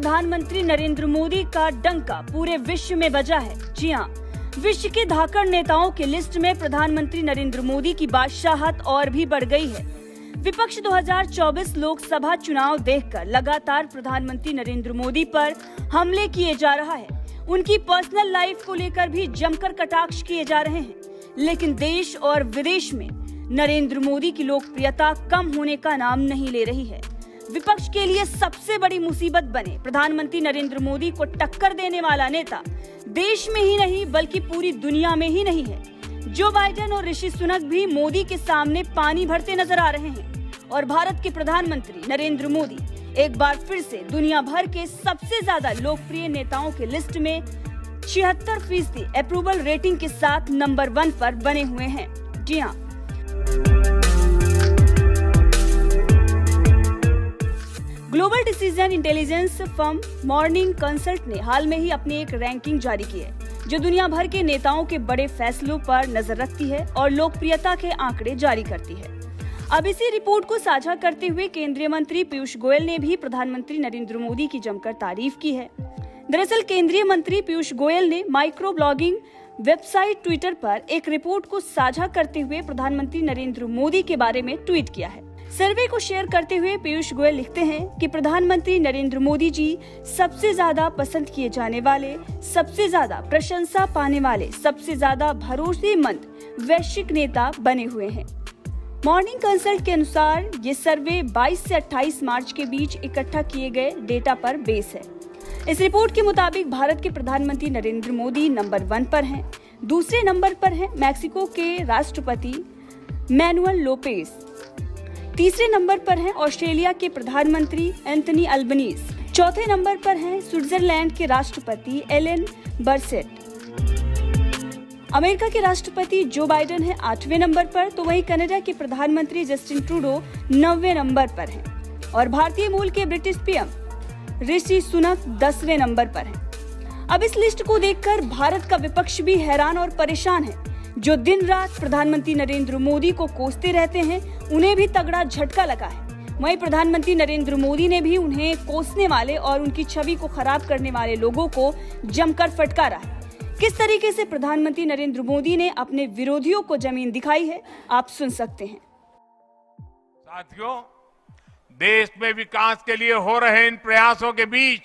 प्रधानमंत्री नरेंद्र मोदी का डंका पूरे विश्व में बजा है। जी हां, विश्व के धाकड़ नेताओं की लिस्ट में प्रधानमंत्री नरेंद्र मोदी की बादशाहत और भी बढ़ गई है। विपक्ष 2024 लोकसभा चुनाव देखकर लगातार प्रधानमंत्री नरेंद्र मोदी पर हमले किए जा रहा है। उनकी पर्सनल लाइफ को लेकर भी जमकर कटाक्ष किए जा रहे हैं, लेकिन देश और विदेश में नरेंद्र मोदी की लोकप्रियता कम होने का नाम नहीं ले रही है। विपक्ष के लिए सबसे बड़ी मुसीबत बने प्रधानमंत्री नरेंद्र मोदी को टक्कर देने वाला नेता देश में ही नहीं बल्कि पूरी दुनिया में ही नहीं है। जो बाइडेन और ऋषि सुनक भी मोदी के सामने पानी भरते नजर आ रहे हैं और भारत के प्रधानमंत्री नरेंद्र मोदी एक बार फिर से दुनिया भर के सबसे ज्यादा लोकप्रिय नेताओं की लिस्ट में 76% अप्रूवल रेटिंग के साथ नंबर 1 पर बने हुए हैं। जी हाँ, global decision intelligence firm morning consult ने हाल में ही अपनी एक रैंकिंग जारी की है, जो दुनिया भर के नेताओं के बड़े फैसलों पर नजर रखती है और लोकप्रियता के आंकड़े जारी करती है। अब इसी रिपोर्ट को साझा करते हुए केंद्रीय मंत्री पीयूष गोयल ने भी प्रधानमंत्री नरेंद्र मोदी की जमकर तारीफ की है। दरअसल केंद्रीय मंत्री पीयूष गोयल ने माइक्रो ब्लॉगिंग वेबसाइट ट्विटर पर एक रिपोर्ट को साझा करते हुए प्रधानमंत्री नरेंद्र मोदी के बारे में ट्वीट किया है। सर्वे को शेयर करते हुए पीयूष गोयल लिखते हैं कि प्रधानमंत्री नरेंद्र मोदी जी सबसे ज्यादा पसंद किए जाने वाले, सबसे ज्यादा प्रशंसा पाने वाले, सबसे ज्यादा भरोसेमंद वैश्विक नेता बने हुए हैं। मॉर्निंग कंसल्ट के अनुसार ये सर्वे 22 से 28 मार्च के बीच इकट्ठा किए गए डेटा पर बेस है। इस रिपोर्ट के मुताबिक भारत के प्रधानमंत्री नरेंद्र मोदी नंबर 1 पर हैं। दूसरे नंबर पर हैं मैक्सिको के राष्ट्रपति मैनुअल लोपेज। तीसरे नंबर पर हैं ऑस्ट्रेलिया के प्रधानमंत्री एंथनी अल्बनीज। चौथे नंबर पर हैं स्विट्जरलैंड के राष्ट्रपति एलन बर्सेट। अमेरिका के राष्ट्रपति जो बाइडेन है 8वें नंबर पर, तो वहीं कनाडा के प्रधानमंत्री जस्टिन ट्रूडो 9वें नंबर पर हैं और भारतीय मूल के ब्रिटिश पीएम ऋषि सुनक 10वें नंबर पर हैं। अब इस लिस्ट को देखकर भारत का विपक्ष भी हैरान और परेशान है। जो दिन रात प्रधानमंत्री नरेंद्र मोदी को कोसते रहते हैं, उन्हें भी तगड़ा झटका लगा है। वहीं प्रधानमंत्री नरेंद्र मोदी ने भी उन्हें कोसने वाले और उनकी छवि को खराब करने वाले लोगों को जमकर फटकारा है। किस तरीके से प्रधानमंत्री नरेंद्र मोदी ने अपने विरोधियों को जमीन दिखाई है, आप सुन सकते हैं। साथियों, देश में विकास के लिए हो रहे इन प्रयासों के बीच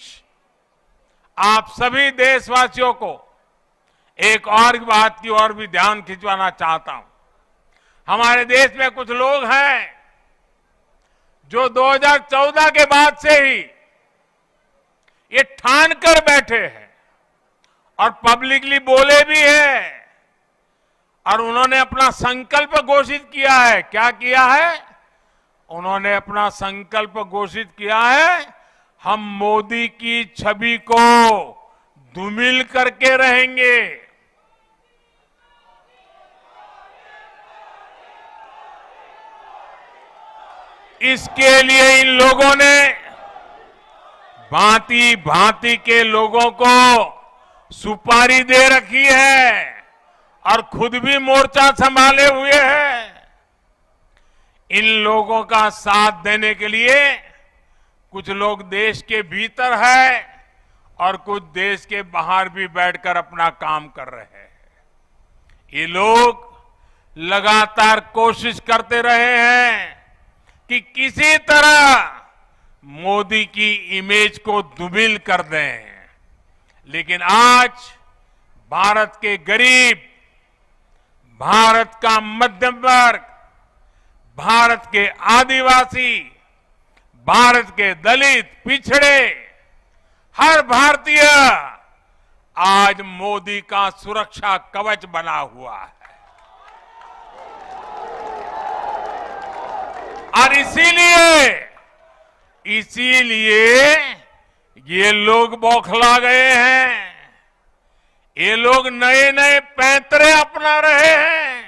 आप सभी देशवासियों को एक और बात की ओर भी ध्यान खिंचवाना चाहता हूं। हमारे देश में कुछ लोग हैं जो 2014 के बाद से ही ये ठान कर बैठे हैं और पब्लिकली बोले भी हैं और उन्होंने अपना संकल्प घोषित किया है। क्या किया है? उन्होंने अपना संकल्प घोषित किया है, हम मोदी की छवि को धूमिल करके रहेंगे। इसके लिए इन लोगों ने भांति भांति के लोगों को सुपारी दे रखी है और खुद भी मोर्चा संभाले हुए हैं। इन लोगों का साथ देने के लिए कुछ लोग देश के भीतर है और कुछ देश के बाहर भी बैठकर अपना काम कर रहे हैं। ये लोग लगातार कोशिश करते रहे हैं कि किसी तरह मोदी की इमेज को धूमिल कर दें, लेकिन आज भारत के गरीब, भारत का मध्यम वर्ग, भारत के आदिवासी, भारत के दलित, पिछड़े, हर भारतीय आज मोदी का सुरक्षा कवच बना हुआ है। और इसीलिए ये लोग बौखला गए हैं। ये लोग नए नए पैंतरे अपना रहे हैं।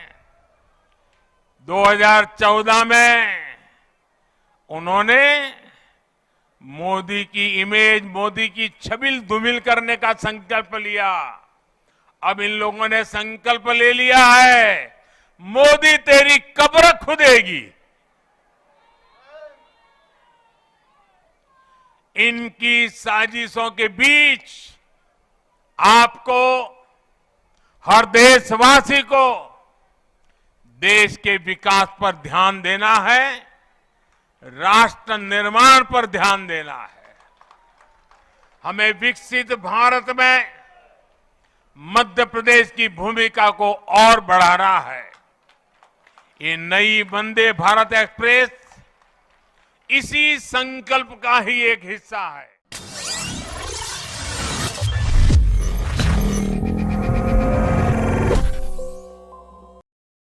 2014 में उन्होंने मोदी की इमेज, मोदी की छवि धूमिल करने का संकल्प लिया। अब इन लोगों ने संकल्प ले लिया है, मोदी तेरी कब्र खुदेगी। इनकी साजिशों के बीच आपको, हर देशवासी को देश के विकास पर ध्यान देना है, राष्ट्र निर्माण पर ध्यान देना है। हमें विकसित भारत में मध्य प्रदेश की भूमिका को और बढ़ाना है। ये नई वंदे भारत एक्सप्रेस इसी संकल्प का ही एक हिस्सा है।